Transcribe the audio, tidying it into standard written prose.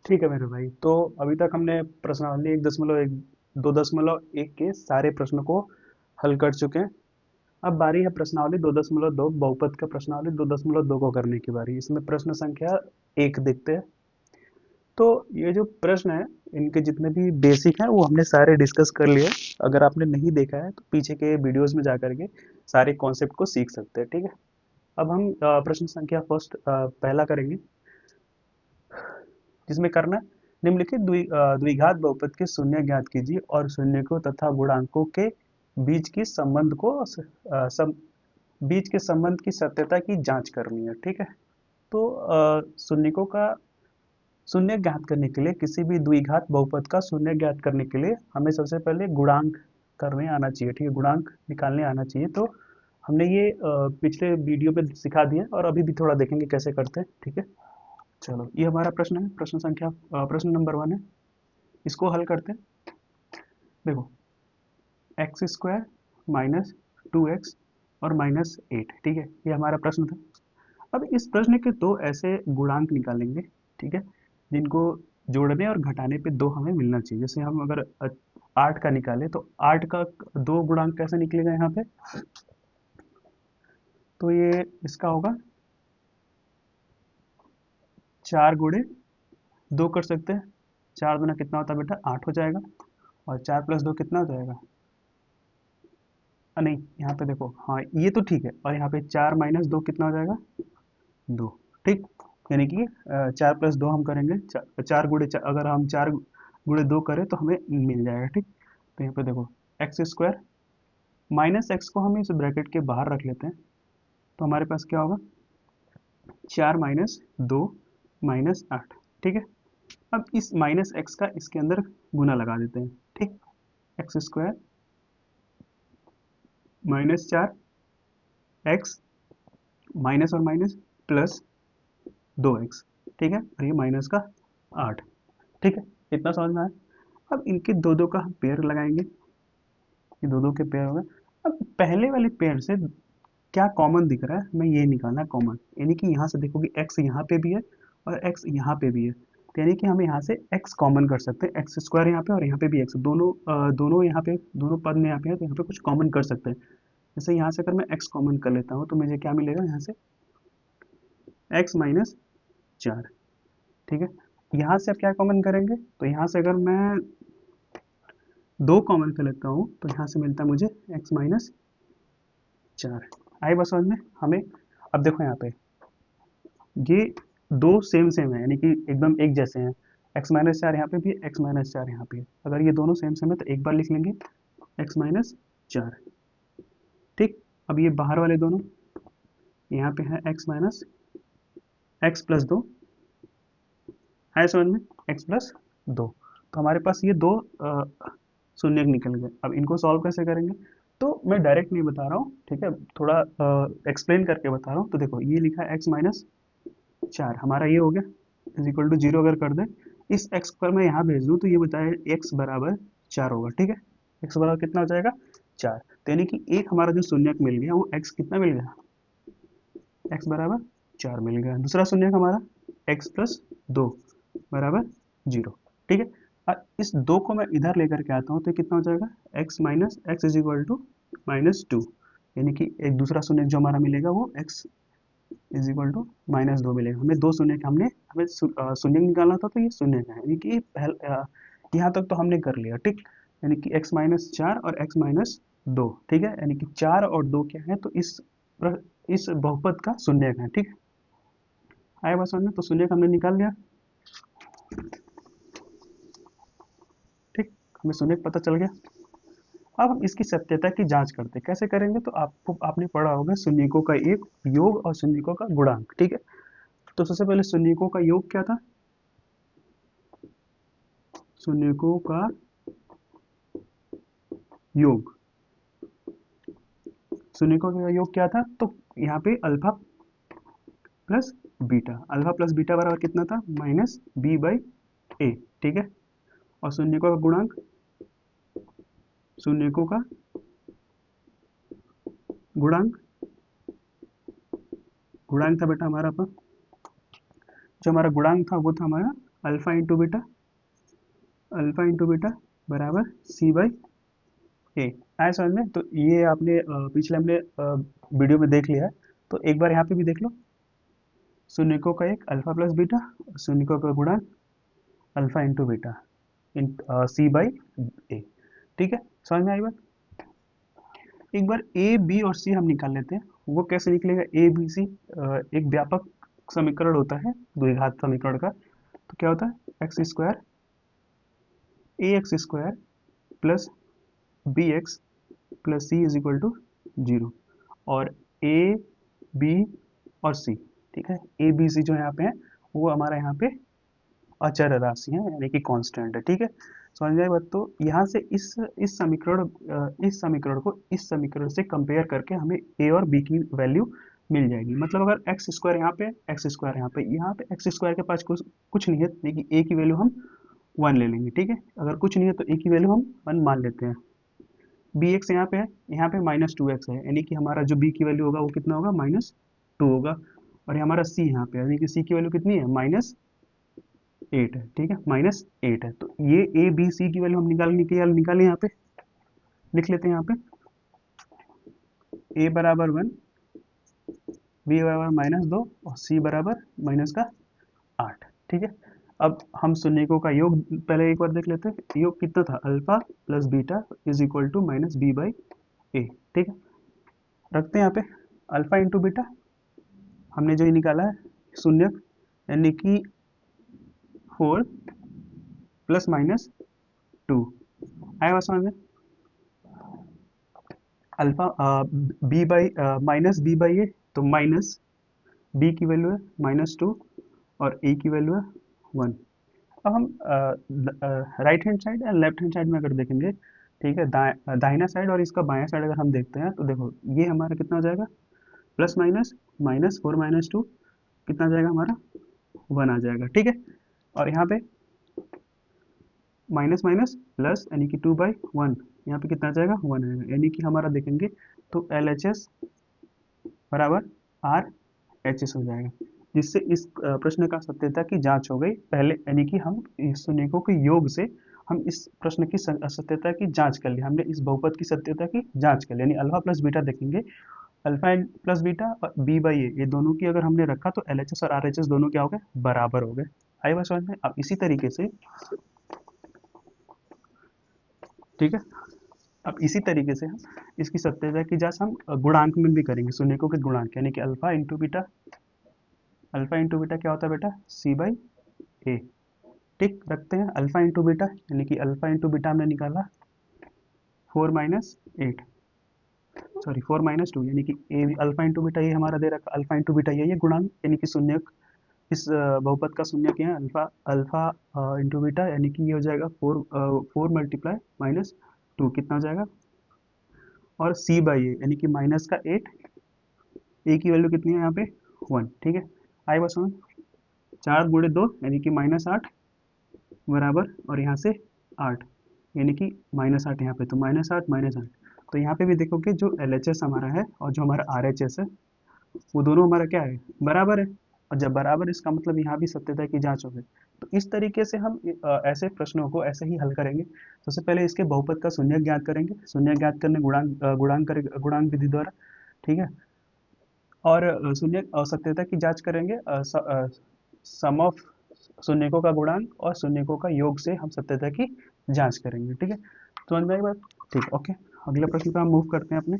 ठीक है मेरे भाई। तो अभी तक हमने प्रश्नावली 1.1 2.1 के सारे प्रश्नों को हल कर चुके हैं। अब बारी है प्रश्नावली 2.2 बहुपद का प्रश्नावली 2.2 को करने की बारी। इसमें प्रश्न संख्या 1 देखते हैं। तो ये जो प्रश्न है, इनके जितने भी बेसिक हैं वो हमने सारे डिस्कस कर लिए। अगर आपने नहीं देखा है तो पीछे के वीडियोस में जा करके सारे कॉन्सेप्ट को सीख सकते हैं। ठीक है। अब हम प्रश्न संख्या फर्स्ट पहला करेंगे, जिसमें करना निम्नलिखित द्विघात बहुपद के शून्य ज्ञात कीजिए और शून्यकों तथा गुणांकों के बीच की संबंध को बीच के संबंध की सत्यता की जांच करनी है। ठीक है। तो शून्यकों का शून्य ज्ञात करने के लिए, किसी भी द्विघात बहुपद का शून्य ज्ञात करने के लिए हमें सबसे पहले गुणांक करने आना चाहिए। ठीक है, गुणांक निकालने आना चाहिए। तो हमने ये पिछले वीडियो में सिखा दिया और अभी भी थोड़ा देखेंगे कैसे करते हैं। ठीक है। चलो, ये हमारा प्रश्न है, प्रश्न नंबर 1 है। इसको हल करते हैं। देखो, एक्स स्क्वायर माइनस 2x और माइनस 8। ठीक है, ये हमारा प्रश्न था। अब इस प्रश्न के दो ऐसे गुणांक निकालेंगे, ठीक है, जिनको जोड़ने और घटाने पे दो हमें मिलना चाहिए। जैसे हम अगर 8 का निकालें तो 8 का दो गुणांक कैसे निकलेगा यहाँ पे? तो ये इसका होगा 4 गुणे 2 कर सकते हैं। 4 दूना कितना होता है बेटा? 8 हो जाएगा। और 4 प्लस 2 कितना हो जाएगा? नहीं, यहाँ पे देखो, हाँ ये तो ठीक है। और यहाँ पे 4 माइनस 2 कितना हो जाएगा? 2। ठीक। यानी कि 4 प्लस 2 हम करेंगे, 4 गुणे अगर हम 4 गुणे 2 करें तो हमें मिल जाएगा। ठीक। तो यहाँ पे देखो, एक्स स्क्वायर माइनस एक्स को हम इस ब्रैकेट के बाहर रख लेते हैं। तो हमारे पास क्या होगा? 4 - 2 -8। ठीक है। अब इस माइनस एक्स का इसके अंदर गुना लगा देते हैं। ठीक। एक्स स्क्वायर -4 एक्स माइनस और माइनस प्लस 2x। ठीक है, और ये माइनस का 8। ठीक है, इतना समझ में आया। अब इनके दो दो का हम पेयर लगाएंगे। ये दो दो के पेयर हो गए। अब पहले वाले पेयर से क्या कॉमन दिख रहा है, हमें ये निकालना है कॉमन। यानी कि यहाँ से देखो कि x यहाँ पे भी है और x यहाँ पे भी है। तो यानी कि हम यहाँ से x कॉमन कर सकते हैं। एक्स स्क्वायर यहाँ पे और यहाँ पे भी x, दोनों यहाँ पे, दोनों पद में यहाँ पे है, तो यहाँ पे कुछ कॉमन कर सकते हैं। जैसे यहाँ से अगर मैं x कॉमन कर लेता हूँ तो मुझे क्या मिलेगा यहाँ से? x - 4। ठीक है। यहाँ से अब क्या कॉमन करेंगे? तो यहाँ से अगर मैं 2 कॉमन कर लेता हूँ तो यहाँ से मिलता है मुझे x - 4। आई बात समझ में हमें? अब देखो यहाँ पे ये दो सेम सेम है, यानी कि एकदम एक जैसे हैं। x - 4 यहाँ पे भी है, x - 4 यहाँ पे है। अगर ये दोनों सेम सेम है तो एक बार लिख लेंगे x - 4। ठीक। अब ये बाहर वाले दोनों, यहाँ पे है x प्लस 2। है समझ में? x+2। तो हमारे पास ये दो शून्य निकल गए। अब इनको सॉल्व कैसे करेंगे? तो मैं डायरेक्ट नहीं बता रहा हूँ, ठीक है, थोड़ा एक्सप्लेन करके बता रहा हूँ। तो देखो, ये लिखा है x - 4, हमारा ये हो गया इज इक्वल टू 0। अगर कर दें इस x पर मैं यहाँ भेज दूँ तो ये बताए x बराबर 4 होगा। ठीक है, x बराबर कितना हो जाएगा? 4। तो यानी कि एक हमारा जो शून्यक मिल गया वो x कितना मिल गया? x बराबर 4 मिल गया। दूसरा शून्यक हमारा x+2 बराबर 0। ठीक है। इस 2 को मैं इधर लेकर के आता हूँ तो कितना हो जाएगा? x minus x is equal to -2। यानी कि एक दूसरा शून्यक जो हमारा मिलेगा वो x इज इक्वल टू -2 मिलेगा। हमें दो शून्य का हमें शून्य निकालना था, तो ये शून्य का है। यानी कि यहाँ तक तो हमने कर लिया। ठीक। यानी कि x - 4 और x - 2। ठीक है, यानी कि 4 और 2 क्या है? तो इस बहुपद का शून्य है। ठीक। आया बात समझ में? तो शून्य का हमने निकाल लिया। ठीक, हमें शून्य पता चल गया। अब हम इसकी सत्यता की जांच करते हैं। कैसे करेंगे? तो आपने पढ़ा होगा शून्यकों का एक योग और शून्यकों का गुणांक। ठीक है। तो सबसे पहले शून्यकों का योग क्या था? शून्यकों का योग, शून्यकों का योग क्या था? तो यहाँ पे alpha plus beta, alpha plus beta बराबर कितना था? -b/a। ठीक है। और शून्यकों का गुणांक, शून्यकों का गुणांक, गुणांक था बेटा हमारा, जो हमारा गुणांक था वो था हमारा alpha into beta, alpha into beta बराबर सी बाई ए। आया समझ में? तो ये आपने पिछले हमने वीडियो में देख लिया है, तो एक बार यहाँ पे भी देख लो। शून्यकों का एक अल्फा प्लस बीटा, शून्यकों का गुणा alpha into beta in C by A. ठीक है, समझ में आई बात? एक बार ए बी और सी हम निकाल लेते हैं। वो कैसे निकलेगा? ए बी सी एक व्यापक समीकरण होता है द्विघात समीकरण का। तो क्या होता है? X square a x square plus b x plus c is equal to zero. और ए बी और सी, ठीक है, ए बी सी जो यहाँ पे है वो हमारा यहाँ पे अचर राशि है, यानी कि कांस्टेंट है। ठीक है, समझ में आई बात? तो यहाँ से इस समीकरण इस समीकरण को इस समीकरण से कंपेयर करके हमें ए और बी की वैल्यू मिल जाएगी। मतलब अगर एक्स स्क्वायर यहाँ पे, एक्स स्क्वायर यहाँ पे एक्स स्क्वायर के पास कुछ नहीं है, लेकिन ए की वैल्यू हम वन ले लेंगे। ठीक है, अगर कुछ नहीं है तो ए की वैल्यू हम वन मान लेते हैं। बी एक्स यहाँ पे है, यहाँ पे माइनस टू एक्स है, यानी कि हमारा जो बी की वैल्यू होगा वो कितना होगा? माइनस टू होगा। और हमारा सी यहाँ पे, यानी कि सी की वैल्यू कितनी है? माइनस एट है। ठीक है, माइनस एट है। तो ये ए बी सी की वैल्यू हम निकाले यहाँ पे, लिख लेते हैं यहाँ पे। ए बराबर वन, बी बराबर माइनस दो और सी बराबर माइनस का आठ। ठीक है, अब हम शून्यकों का योग पहले एक बार देख लेते हैं। योग कितना था? Alpha plus beta is equal to minus B by A. ठीक है, रखते हैं यहाँ पे अल्फा इंटू बीटा। हमने जो ये निकाला है शून्यक, यानी कि फोर प्लस माइनस टू। आएगा समझ में? Alpha B by minus B by A, तो माइनस बी की वैल्यू है माइनस टू और ए की वैल्यू है वन। अब हम right hand side and left hand side में अगर देखेंगे, ठीक है, दाहिना साइड और इसका बायां साइड अगर हम देखते हैं तो देखो ये हमारा कितना हो जाएगा? Plus minus minus four minus to कितना आ जाएगा हमारा? वन आ जाएगा। ठीक है, और यहाँ पे माइनस माइनस प्लस, यानी कि टू बाई वन, यहाँ पे कितना आ जाएगा? वन आएगा। यानी कि हमारा देखेंगे तो एल एच एस बराबर आर एच एस हो जाएगा, जिससे इस प्रश्न का सत्यता की जांच हो गई पहले, यानी कि हम इस शून्यकों के योग से हम इस प्रश्न की सत्यता की जांच कर ली। हमने इस बहुपद की सत्यता की जांच कर ली, यानी अल्फा प्लस बीटा देखेंगे, अल्फा प्लस बीटा और बी बाई ए, ये दोनों की अगर हमने रखा तो एल एच एस और आर एच एस दोनों क्या हो गए? बराबर हो गए। आई बात समझ में? अब इसी तरीके से, ठीक है, अब इसी तरीके से हम इसकी सत्यता की जांच हम गुणांक में भी करेंगे, शून्यकों के गुणांक, यानी कि alpha into beta. Alpha into beta क्या होता है बेटा? सी बाई ए। ठीक, रखते हैं अल्फा इंटू बीटा, यानी कि अल्फा इंटू बीटा हमने निकाला four minus eight, sorry four minus two, यानी कि ए अल्फा इंटू बीटा ये हमारा दे रखा, अल्फा इंटू बीटा ये गुणांक, यानी कि शून्यक, इस बहुपद का शून्यक है अल्फा, अल्फा इंटू बीटा, यानी कि ये हो जाएगा four, four multiply minus two कितना हो जाएगा? और सी बाई ए, यानी कि माइनस का एट, ए की वैल्यू कितनी है यहाँ पे? वन। ठीक है, आई बस समझ? चार गुणे दो यानी कि माइनस आठ बराबर, और यहाँ से आठ, यानी कि माइनस आठ यहाँ पे, तो माइनस आठ माइनस आठ। तो यहाँ पे भी देखोगे जो एल एच एस हमारा है और जो हमारा आर एच एस है वो दोनों हमारा क्या है? बराबर है। और जब बराबर, इसका मतलब यहाँ भी सत्यता की जांच हो गई। तो इस तरीके से हम ऐसे प्रश्नों को ऐसे ही हल करेंगे। सबसे पहले इसके बहुपद का शून्यक ज्ञात करेंगे, शून्यक ज्ञात करने गुणांक विधि द्वारा। ठीक है, और शून्य और सत्यता की जांच करेंगे सम ऑफ शून्यकों का गुणांक और शून्यकों का योग से हम सत्यता की जांच करेंगे। ठीक है, समझ में आई बात? ठीक, ओके, अगले प्रश्न पे हम मूव करते हैं अपने।